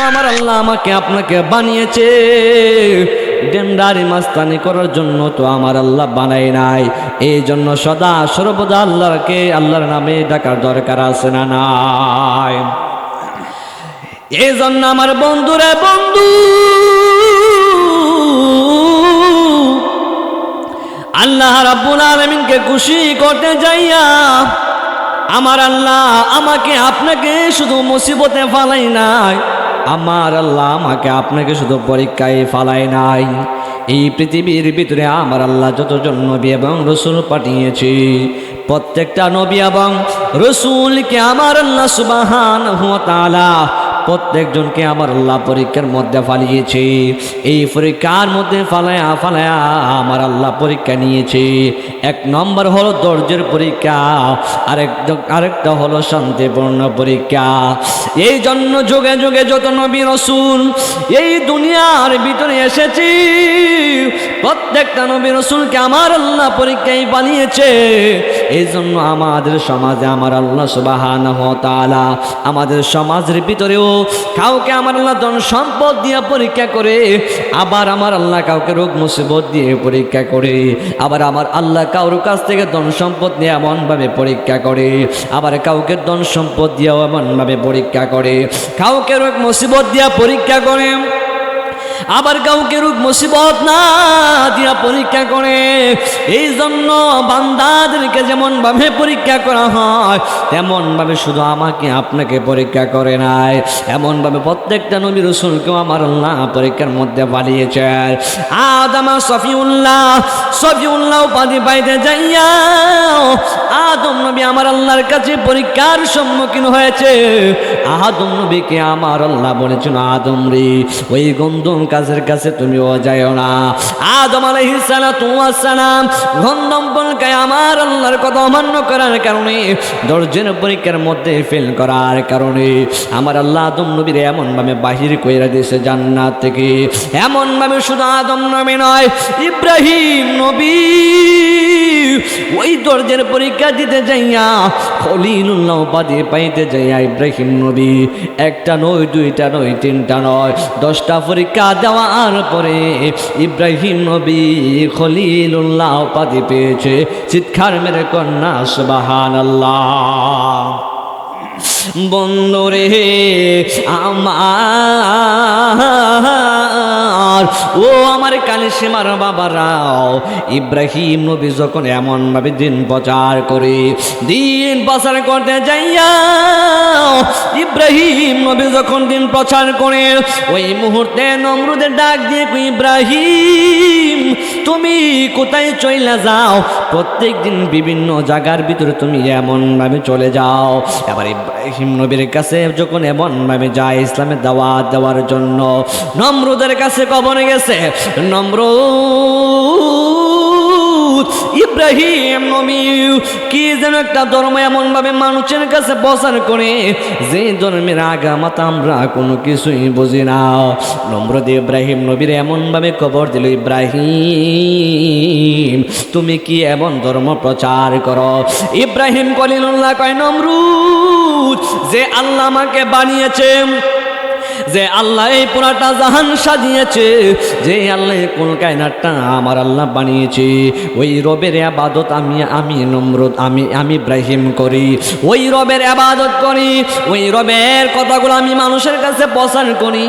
আমার আল্লাহ আমাকে আপনাকে বানিয়েছে। ডেন্ডারি মাস্তানি করার জন্য তো আমার আল্লাহ বানাই নাই। এই জন্য সদা সর্বদা আল্লাহর নামে ডাকার দরকার আছে না নাই? এই জন্য আমার বন্ধুরে বন্ধু, আল্লাহ রাব্বুল আলামিনকে খুশি করতে যাইয়া আমার আল্লাহ আমাকে আপনাকে শুধু মুসিবতে ফালাই নাই, আমার আল্লাহ আমাকে আপনাকে শুধু পরীক্ষায় ফালাই নাই। এই পৃথিবীর ভিতরে আমার আল্লাহ যতজন নবী এবং রসুল পাঠিয়েছি, প্রত্যেকটা নবী এবং রসুলকে আমার আল্লাহ সুবহানাহু ওয়া তাআলা প্রত্যেকজনকে আমার আল্লাহ পরীক্ষার মধ্যে ফালিয়েছে। এই পরীক্ষার মধ্যে ফালায়া আমার আল্লাহ পরীক্ষা নিয়েছে। এক নম্বর হলো ধৈর্যের পরীক্ষা, আরেকটা হলো শান্তিপূর্ণ পরীক্ষা। এই জন্য যুগে যুগে যত নবী রাসূল এই দুনিয়ার ভিতরে এসেছি, প্রত্যেকটা নবী রাসূলকে আমার আল্লাহ পরীক্ষায় বানিয়েছে। এই জন্য আমাদের সমাজে আমার আল্লাহ সুবহানাহু ওয়া তাআলা আমাদের সমাজের ভিতরেও কাউকে আমার আল্লাহ ধন সম্পদ দিয়ে পরীক্ষা করে, আবার আমার আল্লাহ কাউকে রোগ মুসিবত দিয়ে পরীক্ষা করে, আবার আমার আল্লাহ কারোর কাছ থেকে ধন সম্পদ নিয়ে এমনভাবে পরীক্ষা করে, আবার কাউকে ধন সম্পদ দিয়েও এমনভাবে পরীক্ষা করে, কাউকে রোগ মুসিবত দিয়ে পরীক্ষা করে, আবার কাউকে রোগ মুসিবত না দিয়া পরীক্ষা করে। এই জন্য বান্দাদেরকে যেমন ভাবে পরীক্ষা করা হয় তেমন ভাবে শুধু আমাকে আপনাকে পরীক্ষা করে নাই, এমন ভাবে প্রত্যেকটা নবী রাসূলকেও আমার আল্লাহ পরীক্ষার মধ্যে পাঠিয়েছেন। আদম সফিউল্লাহ উপাধি পাইতে যাইয়া আদম নবী আমার আল্লাহর কাছে পরীক্ষার সম্মুখীন হয়েছে। আদম নবীকে আমার আল্লাহ বলেছেন, আদম রে ওই গন্ধম কাছের কাছে তুমিও যাইও না। আদম আলাইহিস সালাতু ওয়াস সালাম গন্ধম বলকায় আমার আল্লাহর কথা অমান্য করার কারণে, ধৈর্যের পরীক্ষার মধ্যে ফেল করার কারণে আমার আল্লাহ আদম নবীর এমন ভাবে বাহির কইরা দিয়েছে জান্নাত থেকে। এমন ভাবে শুধু আদম নবী নয়, ইব্রাহিম নবী ওই ধৈর্যের পরীক্ষা দিতে যাইয়া খলিলুল্লাহ উপাধি পাইতে যাইয়া ইব্রাহিম নবী একটা নয়, দুইটা নয়, তিনটা নয়, 10টা পরীক্ষা দেওয়ার পরে ইব্রাহিম নবী খলিলুল্লাহ উপাধি পেয়েছে। চিৎকার মেরে কন্যা সুবহানাল্লাহ। বন্ধুরে আমার, ও আমার কালিসীমার বাবারাও, ইব্রাহিম নবী যখন এমন ভাবে দিন প্রচার করতে যাইয়া ইব্রাহিম নবী যখন দিন প্রচার করে, ওই মুহূর্তে নমরুদের ডাক দিয়ে ইব্রাহিম তুমি কোথায় চলে যাও? প্রত্যেক দিন বিভিন্ন জায়গার ভিতরে তুমি এমন ভাবে চলে যাও। এবার ইব্রাহিম নবীর কাছে যখন এমন ভাবে যায় ইসলামের দাওয়াত দেওয়ার জন্য, নমরুদের কাছে কবরে গেছে। নমরুদ ইব্রাহিম নবী কি যেন একটা ধর্ম এমন ভাবে মানুষের কাছে প্রচার করে যে ধর্মের আগামাতা আমরা কোনো কিছুই বুঝি না। নমরুদ ইব্রাহিম নবীর এমন ভাবে কবর দিল, ইব্রাহিম তুমি কি এমন ধর্ম প্রচার করো? ইব্রাহিম খলিলুল্লাহ কয়, নমরুদ যে আল্লাহ আমাকে বানিয়েছে, যে আল্লাহ এই পুরাটা জাহান সাজিয়েছে, যে আল্লাহ কোন কায়নাতটা আমার আল্লাহ বানিয়েছে, ওই রবের ইবাদত আমি নমরুদ আমি ইব্রাহিম করি, ওই রবের ইবাদত করি, ওই রবের কথাগুলো আমি মানুষের কাছে প্রচার করি।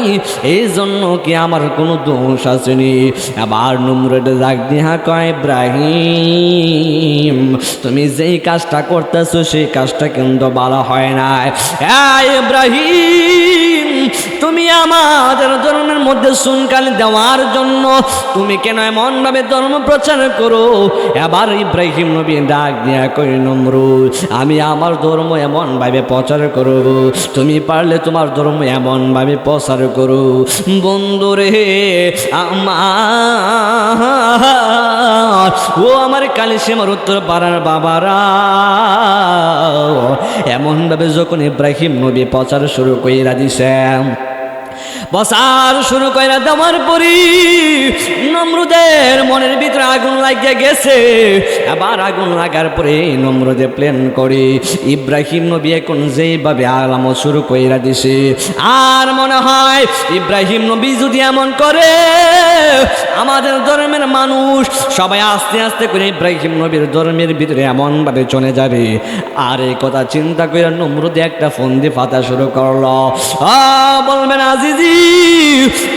এই জন্য কি আমার কোনো দোষ আসেনি? আবার নমরুদ ডাক দিয়া কয়, ইব্রাহিম তুমি যেই কাজটা করতেছো সেই কাজটা কিন্তু ভালো হয় না। ইব্রাহিম তুমি আমাদের ধর্মের মধ্যে সুনকালি দেওয়ার জন্য তুমি কেন এমন ভাবে ধর্ম প্রচার করো? এবার ইব্রাহিম নবী ডাক দিয়া কই, নমরুদ আমি আমার ধর্ম এমন ভাবে প্রচার করব, তুমি পারলে তোমার ধর্ম এমন ভাবে প্রচার করো। বন্ধুরে আমার, ও আমার কালিসীমার উত্তর পাড়ার বাবারা, এমন ভাবে যখন ইব্রাহিম নবী প্রচার শুরু কইরা দিছে, বসার শুরু কইরা দেওয়ার পরি নমরুদের মনের ভিতরে আগুন লাগিয়ে গেছে। আবার আগুন লাগার পরে নমরুদে প্ল্যান করে ইব্রাহিম নবী এখন যেভাবে আলামত শুরু কইরা দিছে, আর মনে হয় ইব্রাহিম নবী যদি এমন করে আমাদের ধর্মের মানুষ সবাই আস্তে আস্তে করে ইব্রাহিম নবীর ধর্মের ভিতরে এমনভাবে চলে যাবে। আর এই কথা চিন্তা করে নমরুদে একটা ফন্দি পাতা শুরু করলো। বলবেন আজিজি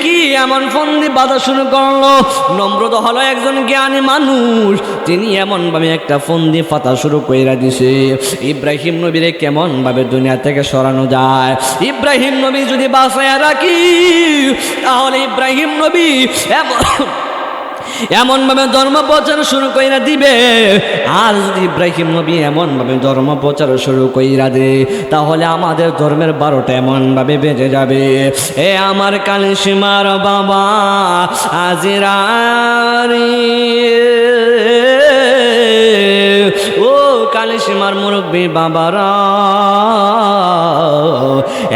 কি এমন ফন্দি বাঁধা শুরু করলো? নমরুদ হলো একজন জ্ঞানী মানুষ, তিনি এমনভাবে একটা ফন্দি পাতা শুরু কইরা দিছে ইব্রাহিম নবীরে কেমন ভাবে দুনিয়া থেকে সরানো যায়। ইব্রাহিম নবী যদি বাঁচায়া রাখি তাহলে ইব্রাহিম নবী এমনভাবে ধর্ম প্রচার শুরু কইরা দিবে। আর যদি ইব্রাহিম নবী এমনভাবে ধর্ম প্রচার শুরু কইরা দে তাহলে আমাদের ধর্মের 12টা এমনভাবে বেজে যাবে। এ আমার কালিসীমার বাবা আজিরারি, ও কালিসীমার মুরব্বী বাবারা,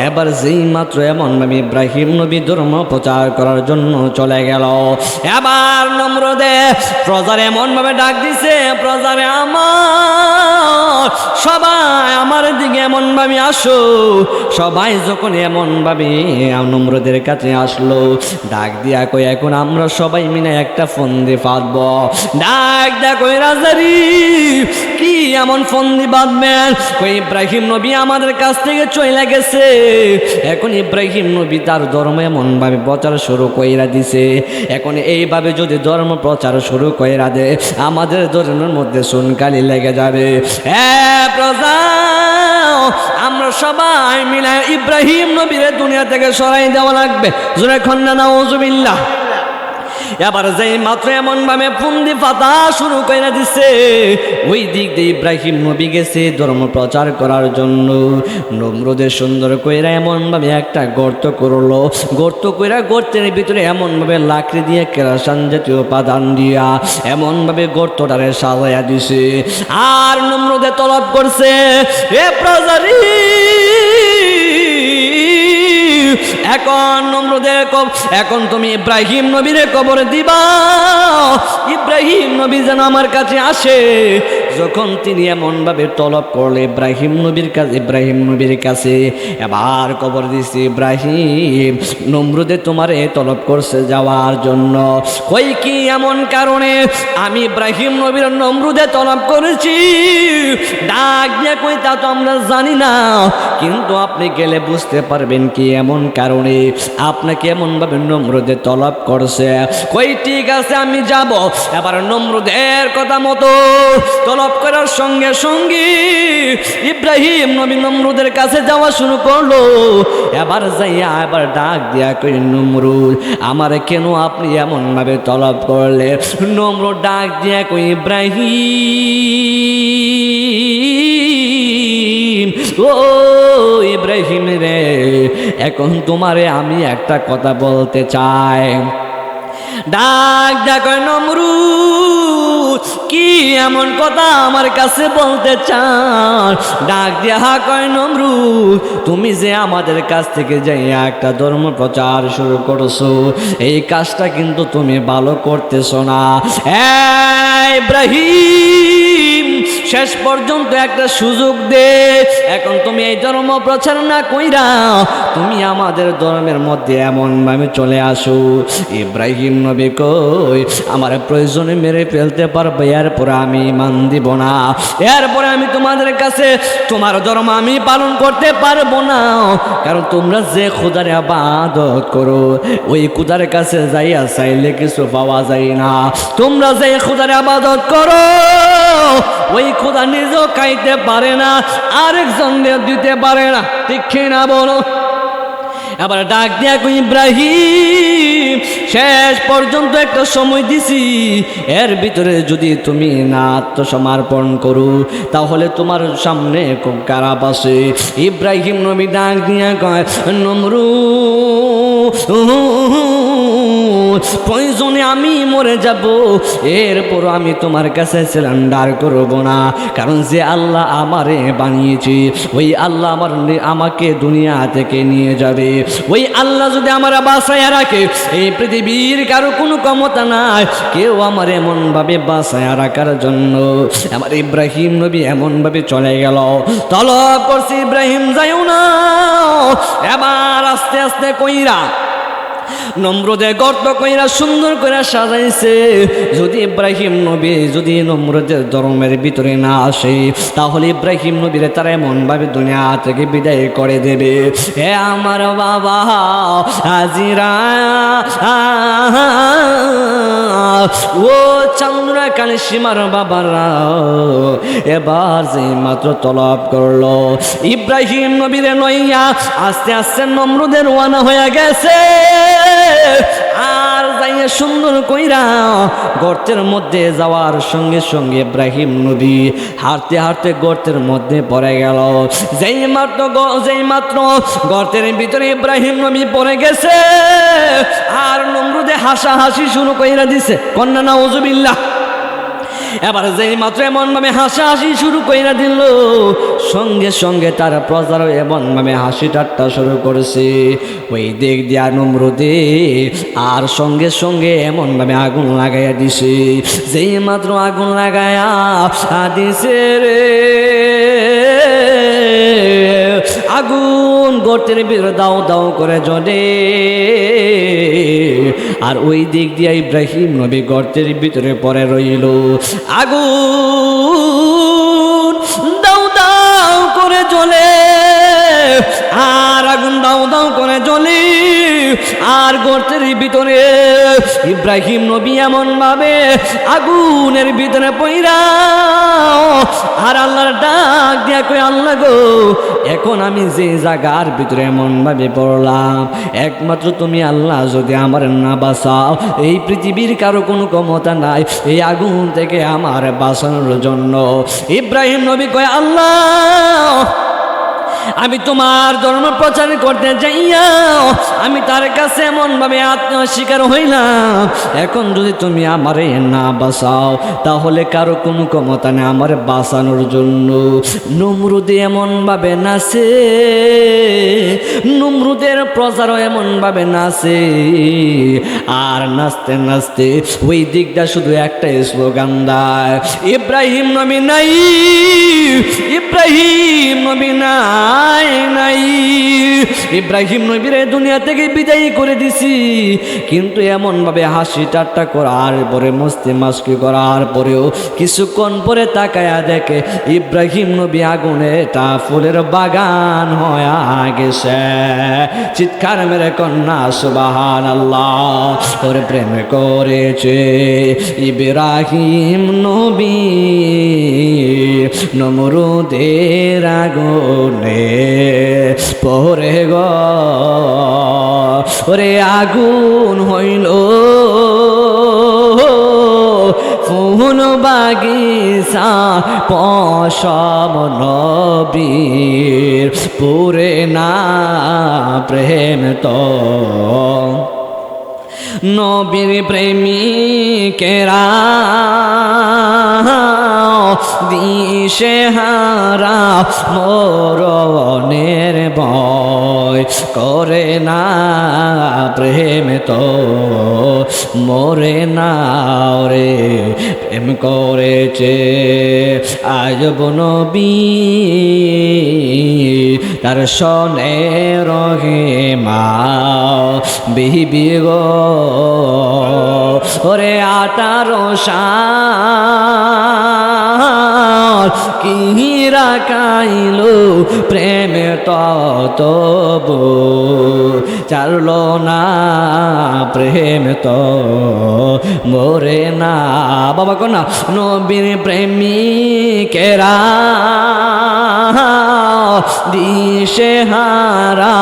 এবার যেই মাত্র এমনভাবে ইব্রাহিম নবী ধর্ম প্রচার করার জন্য চলে গেল, এবার নমরুদে প্রজারে এমনভাবে ডাক দিছে, প্রজারে আমার সবাই আমার দিকে এমনভাবে আসো। সবাই যখন এমনভাবে নমরুদের কাছে আসলো, ডাক দিয়া কই এখন আমরা সবাই মিলে একটা ফন্দি পাতব। ডাক দিয়া কই রাজারি কি এমন ফন্দি বাঁধবেন? কই ইব্রাহিম নবী আমাদের কাছ থেকে চলে গেছে, এখন ইব্রাহিম নবী তার ধর্ম এমনভাবে প্রচার শুরু কইরা দিছে, এখন এইভাবে যদি ধর্ম প্রচার শুরু কইরা দে আমাদের ধর্মের মধ্যে সুনকালি লেগে যাবে। প্রজা আমরা সবাই মিলে ইব্রাহিম নবীর দুনিয়া থেকে সরাই দেওয়া লাগবে। জোরে খন্না নাউজুবিল্লাহ। এবার যেই মাত্র এমনভাবে ফন্দি পাতা শুরু করে দিছে, ওই দিক দিয়ে ইব্রাহিম নবী গেছে ধর্ম প্রচার করার জন্য। নমরুদের সুন্দর কইরা এমনভাবে একটা গর্ত করলো, গর্ত কইরা গর্তের ভিতরে এমনভাবে লাকড়ি দিয়ে কেরাসান জাতীয় উপাদান দিয়া এমনভাবে গর্তটারে সাজাইয়া দিছে। আর নমরুদে তলব করছে, এ প্রজারি এখন নমরুদের এখন তুমি ইব্রাহিম নবীরে কবর দিবা। ইব্রাহিম নবী যেন আমার কাছে আসে। যখন তিনি এমনভাবে তলব করলে ইব্রাহিম নবীর কাছে এবার কবর দিছে, ইব্রাহিম নমরুদে তোমার তলব করছে যাওয়ার জন্য। কই কি এমন কারণে আমি ইব্রাহিম নবীর নমরুদে তলব করেছি? ডাক দিয়ে কই তা তো আমরা জানি না, কিন্তু আপনি গেলে বুঝতে পারবেন কি এমন কারণে আপনাকে এমনভাবে নমরুদে তলব করছে। কই ঠিক আছে আমি যাব। এবার নমরুদের কথা মতো তলব করার সঙ্গে সঙ্গে ইব্রাহিম নবী নমরুদের কাছে যাওয়া শুরু করলো। এবার যাইয়া এবার ডাক দিয়া কই নমরুদ আমার কেন আপনি এমনভাবে তলব করলে? নমরুদ ডাক দিয়া কই ইব্রাহিম, ও ইব্রাহিম রে, এখন তোমারে আমি একটা কথা বলতে চাই। ডাক ডাক নমরুদ কি এমন কথা আমার কাছে বলতে চান? ডাক দিয়া কয় নমরুদ তুমি যে আমাদের কাছ থেকে যাইয়া একটা ধর্ম প্রচার শুরু করছো, এই কাজটা কিন্তু তুমি ভালো করতেছো না। ইব্রাহিম শেষ পর্যন্ত একটা সুযোগ দে, এখন তুমি এই ধর্ম প্রচার না কইরা তুমি আমাদের ধর্মের মধ্যে এমনভাবে চলে আসো। ইব্রাহিম নবী কই আমার প্রয়োজনে মেরে ফেলতে পারবে, এরপরে আমি ইমান দিব না, এরপরে আমি তোমাদের কাছে তোমার ধর্ম আমি পালন করতে পারবো না। কারণ তোমরা যে খোদার ইবাদত করো ওই খোদার কাছে যাইয়া চাইলে কিছু পাওয়া যায় না। তোমরা যে খোদার ইবাদত করো ওই খোদা নিজেও খাইতে পারে না, আরেকজনদের দিতে পারে না, ঠিক না বলো? আবার ডাক দিয়া কই ইব্রাহিম শেষ পর্যন্ত একটা সময় দিছি, এর ভিতরে যদি তুমি না আত্মসমর্পণ করো তাহলে তোমার সামনে খুব খারাপ আছে। ইব্রাহিম নবী ডাক দিয়া কয় নমরুদ প্রয়োজনে আমি মরে মরে যাব, এরপর আমি তোমার কাছে সিলিন্ডার করব না। কারণ যে আল্লাহ আমারে বানিয়েছে ওই আল্লাহ আমাকে দুনিয়া থেকে নিয়ে যাবে। ওই আল্লাহ যদি আমার বাঁচায় রাখে, এই পৃথিবীর কারো কোনো ক্ষমতা নাই কেউ আমার এমনভাবে বাঁচায় রাখার জন্য। আমার ইব্রাহিম নবী এমনভাবে চলে গেল, তলব করছে ইব্রাহিম যাইও না। এবার আস্তে আস্তে কইরা নমরুদে গর্ত কইরা সুন্দর করে সাজাইছে। যদি ইব্রাহিম নবী যদি নমরুদের ধর্মের ভিতরে না আসে, তাহলে ইব্রাহিম নবীরে তারা এমনভাবে দুনিয়া থেকে বিদায় করে দেবে। হে আমার বাবা হাজিরা, ও চান্দুরা কালী সীমার বাবারা, এবার যে মাত্র তলব করলো ইব্রাহিম নবীরে লইয়া আস্তে আস্তে নমরুদের রওনা হয়ে গেছে। আর যাইয়া সুন্দর কইরা গর্তের মধ্যে যাওয়ার সঙ্গে সঙ্গে ইব্রাহিম নবী হাঁটতে হাঁটতে গর্তের মধ্যে পড়ে গেল। যেই মাত্র গর্তের ভিতরে ইব্রাহিম নবী পড়ে গেছে, আর নমরুদে হাসাহাসি শুরু কইরা দিছে, কন্যা নাউজুবিল্লাহ। এবার যেই মাত্র এমনভাবে হাসাহাসি শুরু কইরা দিল, সঙ্গে সঙ্গে তার প্রজারও এমনভাবে হাসি ঠাট্টা শুরু করেছে। ওই দিক দিয়া নমরুদে আর সঙ্গে সঙ্গে এমনভাবে আগুন লাগাইয়া দিছে। যেই মাত্র আগুন লাগাইয়া দিছে রে, আগুন গর্তের ভিতরে দাও দাও করে জ্বলে। আর ওই দিক দিয়ে ইব্রাহিম নবী গর্তের ভিতরে পড়ে রইল। আগুন দাও দাও করে জ্বলে, আর আগুন দাও দাও করে জ্বলে, আর গর্তের ভিতরে ইব্রাহিম নবী এমন ভাবে আগুনের ভিতরে পইরা আর আল্লাহর ডাক দিয়া কই, আল্লাহ গো, এখন আমি যে জায়গার ভিতরে এমন ভাবে পড়লাম, একমাত্র তুমি আল্লাহ যদি আমার না বাঁচাও, এই পৃথিবীর কারো কোনো ক্ষমতা নাই এই আগুন থেকে আমার বাঁচানোর জন্য। ইব্রাহিম নবী কয়, আল্লাহ আমি তোমার ধর্ম প্রচার করতে যাইয়া আমি তার কাছে এমনভাবে আত্মস্বীকার হইলাম, এখন যদি তুমি আমারে না বাঁচাও তাহলে কারো কোনো ক্ষমতা নেই আমার বাঁচানোর জন্য। নমরুদে এমনভাবে নাচে, নমরুদের প্রচারও এমনভাবে নাচে, আর নাচতে নাচতে ওই দিকটা শুধু একটাই স্লোগান দেয়, ইব্রাহিম নবী নাই, ইব্রাহিম নবী নাই নাই। ইব্রাহিম নবীরে দুনিয়া থেকে বিদায় করে দিছি, কিন্তু এমনভাবে হাসি ঠাট্টা করার পরে মস্তি মাস্কি করার পরেও কিছুক্ষণ পরে তাকায়া দেখে ইব্রাহিম নবী আগুনে তা ফুলের বাগান হয়ে গেছে। চিৎকার মেরে কন্যা সুবহানাল্লাহ। ওরে প্রেম করেছে ইব্রাহিম নবী নমরুদের আগুনে পরে গো, ওরে আগুন হইল ফুল বাগিচা পশম নবীর পুরে না প্রেম তো। নবীর প্রেমিকেরা দিশে হারা মরণের ভয় করে না প্রেম তো মরে না রে। প্রেম করেছে আজব নবী তার সনে রহে মা বিবি গো, ওরে 18 সাল কিরা কাইলো প্রেমে তবু চারলো না প্রেম তো মরে না। বাবা কন্যা নবীর প্রেমিকেরা দিশে হারা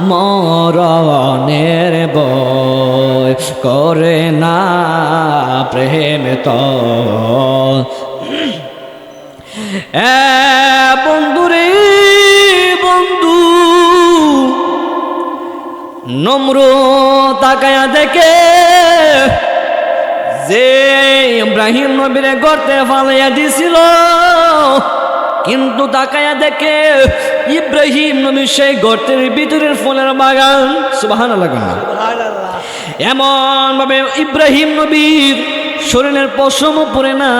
মরণের বয় করে না প্রেম তো। বন্ধুরে বন্ধু, নম্র তাকায়া দেখে যে ইব্রাহিম নবীরে গর্তে ফালাইয়া দিছিল, কিন্তু তাকায়া দেখে ইব্রাহিম নবী সেই গর্তের ভিতরের ফলের বাগান। সুবহানাল্লাহ। এমন ভাবে ইব্রাহিম নবীর শরীরের পশম পড়ে না।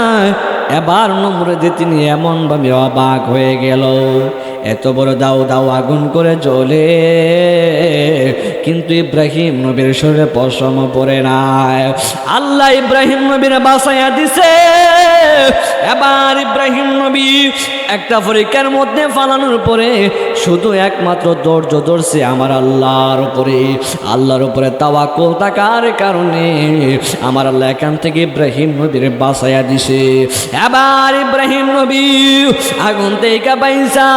এবার নমরুদে তিনি এমন ভাবে অবাক হয়ে গেল, এত বড় দাও দাও আগুন করে জ্বলে, কিন্তু ইব্রাহিম নবীর শরীরে পশম পড়ে নাই। আল্লাহ ইব্রাহিম নবীর বাঁচাইয়া দিছে। এবার ইব্রাহিম নবী একটা পরীক্ষার মধ্যে ফালানোর পরে শুধু একমাত্র ধৈর্য ধরছে আমার আল্লাহর উপরে। আল্লাহর উপরে তাওয়াক্কুল থাকার কারণে আমার আল্লাহ এখান থেকে ইব্রাহিম নবীর বাঁচাইয়া দিছে। এবার ইব্রাহিম নবী আগুন থেকে বাইসা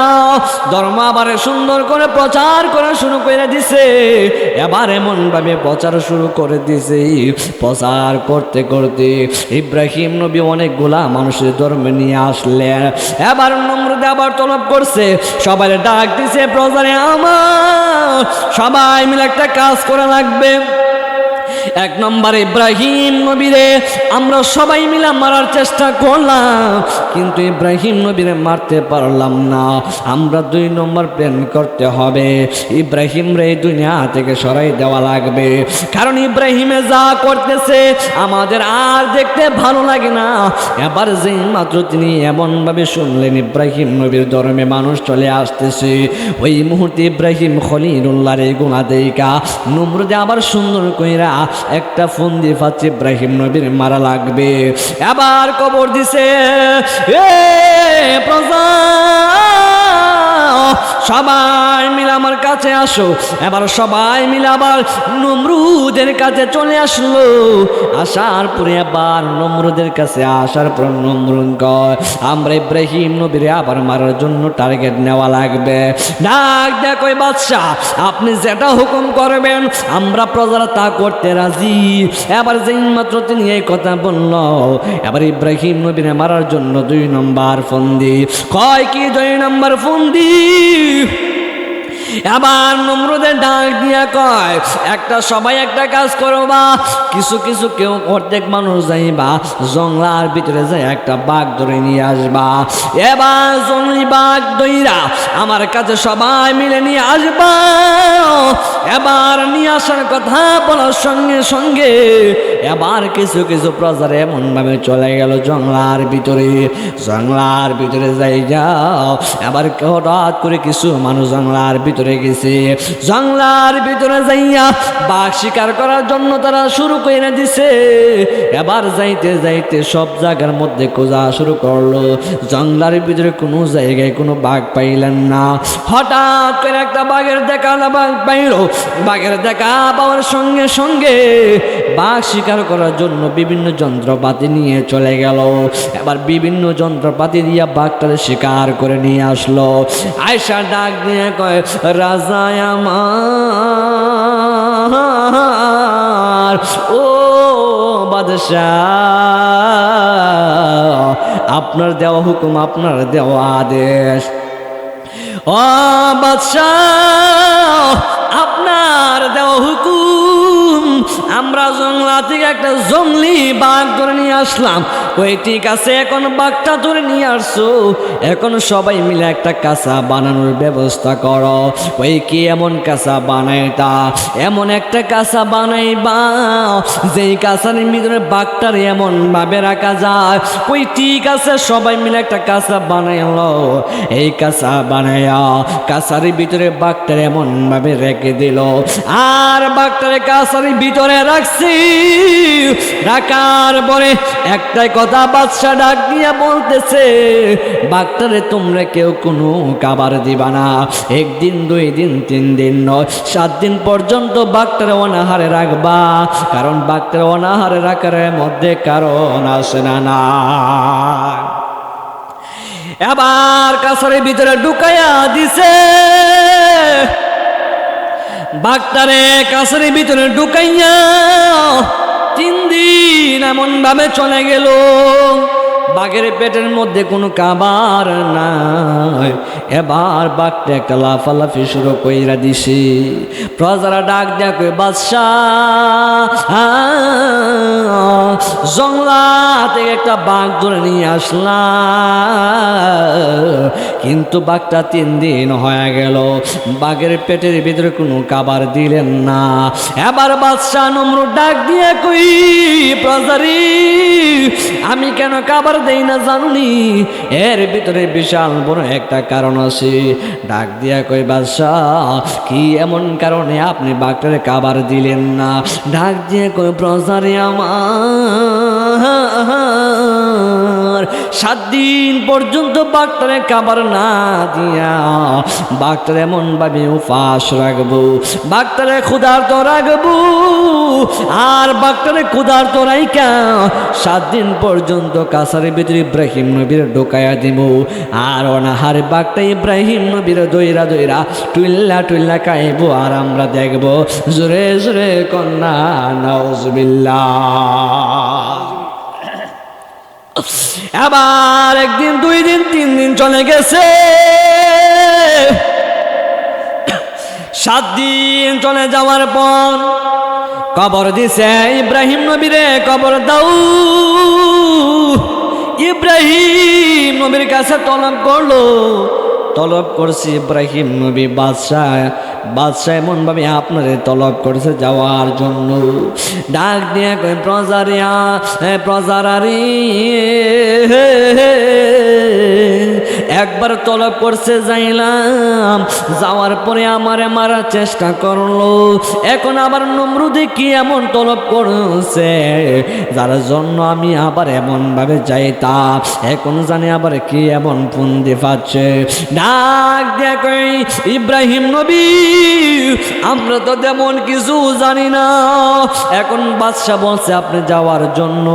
ধর্ম আবার সুন্দর করে প্রচার করা শুরু করে দিছে। এবার এমন ভাবে প্রচার শুরু করে দিছে, প্রচার করতে করতে ইব্রাহিম নবী অনেকগুলা মানুষের ধর্মে নিয়ে আসলেন। এবার নমরুদ আবার তলব করছে, সবাই ডাক দিছে প্রচারে আমার সবাই মিলে একটা কাজ করা লাগবে। এক নম্বর ইব্রাহিম নবীরে আমরা সবাই মিলে মারার চেষ্টা করলাম, কিন্তু ইব্রাহিম নবীরে মারতে পারলাম না। আমরা 2 নম্বর প্ল্যান করতে হবে, ইব্রাহিম রে দুনিয়া থেকে সরাই দেওয়া লাগবে। কারণ ইব্রাহিমে যা করতেছে আমাদের আর দেখতে ভালো লাগে না। এবার যেই মাত্র তিনি এমনভাবে শুনলেন ইব্রাহিম নবীর ধর্মে মানুষ চলে আসতেছে, ওই মুহূর্তে ইব্রাহিম খলিলুল্লাহর এই গুণা দেইকা নমরুদে আবার সুন্দর কইরা একটা ফোন দিয়ে পাচ্ছে ইব্রাহিম নবীর মারা লাগবে। এবার খবর দিছে, এ প্রজা সবাই মিলে আমার কাছে আসো। এবার সবাই মিলে আবার নমরুদের কাছে চলে আসলো। আসার পরে আবার নমরুদের কাছে আসার পর নমরুদ কয় আমরা ইব্রাহিম নবীরে আবার মারার জন্য টার্গেট নেওয়া লাগবে। ডাক দেখ ওই বাদশা, আপনি যেটা হুকুম করবেন আমরা প্রজারা তা করতে রাজি। এবার যেই মাত্র তিনি এই কথা বলল, এবার ইব্রাহিম নবীরে মারার জন্য 2 নম্বর ফন্দি। কয় কি 2 নম্বর ফন্দি? এবার নমরুদের ডাক দিয়া কয় সবাই একটা কাজ করবা, কিছু কিছু কেউ অর্ধেক মানুষ যাইবা জঙ্গলার ভিতরে যাই একটা বাঘ ধরে নিয়ে আসবা। এবার জঙ্গলি বাঘ দইরা আমার কাছে সবাই মিলে নিয়ে আসবা। এবার নিয়ে আসার কথা বলার সঙ্গে সঙ্গে এবার কিছু কিছু প্রজার এমন ভাবে চলে গেল জঙ্গলার ভিতরে। জঙ্গলার ভিতরে যাই যাও, এবার হঠাৎ করে কিছু মানুষ জঙ্গলার ভিতরে গেছে। জঙ্গলার ভিতরে যাইয়া বাঘ শিকার করার জন্য তারা শুরু করে দিছে। এবার যাইতে যাইতে সব জায়গার মধ্যে খোঁজা শুরু করলো, জঙ্গলার ভিতরে কোনো জায়গায় কোনো বাঘ পাইলেন না। হঠাৎ করে একটা বাঘের দেখা বাঘ পাইল। বাঘের দেখা পাওয়ার সঙ্গে সঙ্গে বাঘ শিকার করার জন্য বিভিন্ন যন্ত্রপাতি নিয়ে চলে গেল। এবার বিভিন্ন যন্ত্রপাতি দিয়ে বাঘটারে শিকার করে নিয়ে আসলো। আয়সা ডাক দিয়ে কয় রাজা আমার, ও বাদশাহ, আপনার দেওয়া হুকুম, আপনার দেওয়া আদেশ। ও বাদশাহ, আপনার দেওয়া হুকুম, আমরা জঙ্গলা থেকে একটা জঙ্গলি বাঘ ধরে নিয়ে আসলাম। ওই ঠিক আছে, এখন বাঘটা ধরে নিয়ে আসছো, এখন সবাই মিলে একটা কাঁচা বানানোর ব্যবস্থা করো। ওই কি এমন কাঁচা বানাইতা, এমন একটা কাঁচা বানাইবা যেই কাঁচার ভিতরে বাঘটার এমন ভাবে রাখা যায়। ওই ঠিক আছে, সবাই মিলে একটা কাঁচা বানাইলো। এই কাঁচা বানাইয়া কাঁচার ভিতরে বাঘটার এমন ভাবে রেখে দিল। আর বাঘটারে কাঁচার ভিতরে রাখছি। রাখার পরে একটাই কথা বাদশা ডাক দিয়া বলতেছে, বাঘটারে তোমরা কেউ কোনো খাবার দিবা না। 1 দিন 2 দিন 3 দিন নয়, 7 দিন পর্যন্ত বাঘটারে অনাহারে রাখবা। কারণ বাঘটারে অনাহারে রাখার মধ্যে কারণ আসে না। এবার কাছারের ভিতরে ঢুকাইয়া দিছে। বাঘটারে কাছারের ভিতরে ঢুকাইয়া 3 দিন এমন ভাবে চলে গেল। বাঘের পেটের মধ্যে কোনো খাবার নাই। এবার বাঘটা একটা লাফালাফি শুরু কইরা দিছে। প্রজারা ডাক দেয়া কই, বাদশাহ জংলা থেকে একটা বাঘ ধরে নিয়ে আসলাম, কিন্তু বাঘটা 3 দিন হয়ে গেল, বাঘের পেটের ভিতরে কোনো খাবার দিলেন না। এবার বাদশাহ নমরুদ ডাক দিয়ে কই, প্রজারি আমি কেন খাবার দেই না জানুনি? এর ভিতরে বিশাল বড় একটা কারণ আছে। ডাক দিয়া কই, বাদশাহ কি এমন কারণে আপনি বাঘটারে খাবার দিলেন না? ডাক দিয়ে কই, প্রজারি আমার 7 দিন পর্যন্ত বাঘটারে খাবার না দিয়া বাঘটারে এমন ভাবে উপাস রাখবো, বাঘটারে ক্ষুধার্ত রাখবো, আর বাঘটারে ক্ষুধার্ত রাইকা 7 দিন পর্যন্ত কাছারের ভিতরে ইব্রাহিম নবীর ঢোকাইয়া দিব। আর অনাহারে বাঘটা ইব্রাহিম নবীর দইরা দইরা টুইল্লা টুইল্লা খাইবো, আর আমরা দেখবো। জোরে জোরে কন্যা নাউজুবিল্লাহ। আবার 1 দিন 2 দিন 3 দিন চলে গেছে, 7 দিন চলে যাওয়ার পর কবর দিছে ইব্রাহিম নবীরে, কবর দাও। ইব্রাহিম নবীর কাছে তলব করলো, তলব করছে ইব্রাহিম নবী। বাদশাহ এমন ভাবে আপনারে তলব করছে যাওয়ার জন্য। ডাক দিয়ে কই, প্রজারারি একবার তলব করছে যাইলাম, যাওয়ার পরে আমারে মারার চেষ্টা করলো। এখন আবার নমরুদে কি এমন তলব করছে যার জন্য আমি আবার এমন ভাবে যাইতাম, এখন জানি আবার কি এমন ফন্দি পাচ্ছে। ডাক দিয়ে কই, ইব্রাহিম নবী আমরা তো তেমন কিছু জানি না। এখন বাদশাহ বলছে আপনি যাওয়ার জন্য,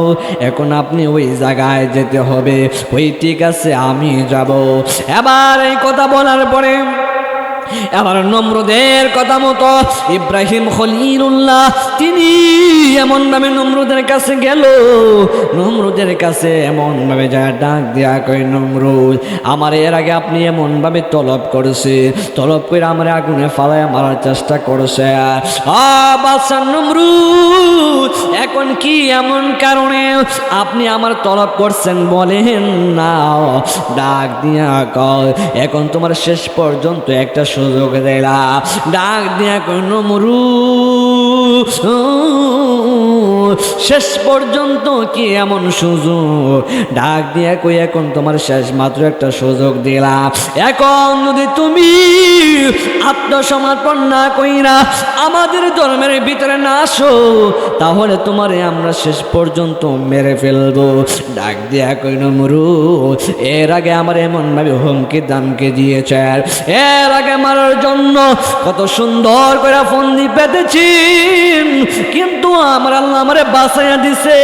এখন আপনি ওই জায়গায় যেতে হবে। ওই ঠিক আছে আমি যাব। এবার এই কথা বলার পরে এবার নমরুদের কথা মতো ইব্রাহিম খলিলুল্লাহ তিনি এমন ভাবে নমরুদের কাছে গেল। নমরুদের কাছে এমন ভাবে যা ডাক দেয়া কই, নমরুদ আমার এর আগে আপনি এমন ভাবে তলব করছে, তলব করে আমার আগুনে ফালায় মারার চেষ্টা করছে। বাদশাহ নমরুদ এখন কি এমন কারণে আপনি আমার তলব করছেন বলেন না? ডাক দিয়া কয়, এখন তোমার শেষ পর্যন্ত একটা সুযোগ দিলা। ডাক দিয়া কই, নমরুদ শেষ পর্যন্ত কি এমন সুযোগ? ডাক দিয়া কই, এখন তোমার শেষ মাত্র একটা সুযোগ দিলাম। এখন যদি তুমি আত্মসমর্পণ না কইরা আমাদের ধর্মের ভিতরে না আসো, তাহলে তোমারে আমরা শেষ পর্যন্ত মেরে ফেলবো। ডাক দিয়া কই, নমরুদ এর আগে আমার এমন ভাবে হুমকি দামকে দিয়েছে, এর আগে মারার জন্য কত সুন্দর করে ফন্দি পেতেছি, কিন্তু আমার আল্লাহ আমারে বাঁচাইয়া দিছে।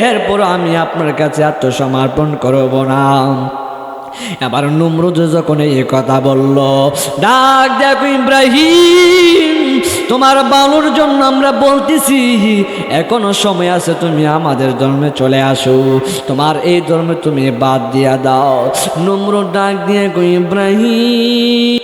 এরপর আমি আপনার কাছে আত্মসমর্পণ করব না। এবার নমরুদ যখন এই কথা বলল, ডাক দেখো, ইব্রাহিম তোমার ভালোর জন্য আমরা বলতেছি, এখনো সময় আছে, তুমি আমাদের ধর্মে চলে আসো, তোমার এই ধর্মে তুমি বাদ দিয়া দাও। নমরুদ ডাক দিয়ে কই, ইব্রাহিম